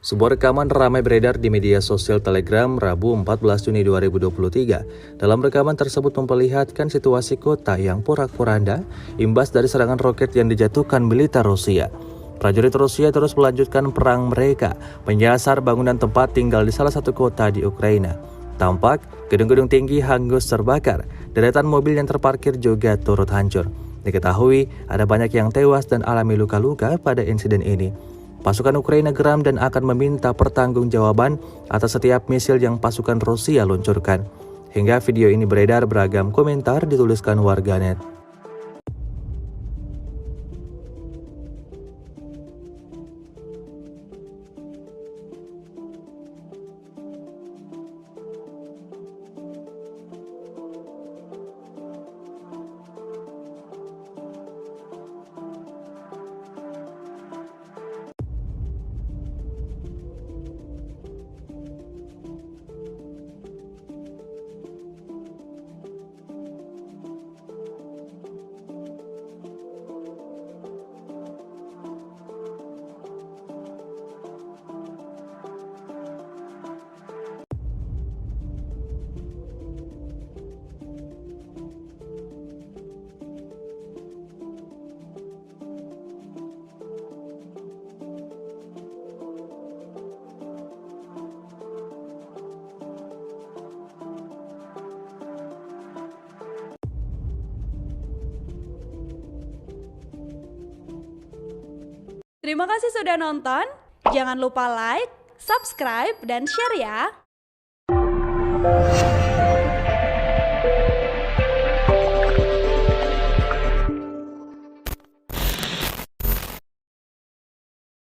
Sebuah rekaman ramai beredar di media sosial Telegram Rabu 14 Juni 2023. Dalam rekaman tersebut memperlihatkan situasi kota yang porak-poranda imbas dari serangan roket yang dijatuhkan militer Rusia. Prajurit Rusia terus melanjutkan perang mereka, menyasar bangunan tempat tinggal di salah satu kota di Ukraina. Tampak gedung-gedung tinggi hangus terbakar, deretan mobil yang terparkir juga turut hancur. Diketahui ada banyak yang tewas dan alami luka-luka pada insiden ini. Pasukan Ukraina geram dan akan meminta pertanggungjawaban atas setiap misil yang pasukan Rusia luncurkan. Hingga video ini beredar, beragam komentar dituliskan warganet. Terima kasih sudah nonton. Jangan lupa like, subscribe, dan share ya.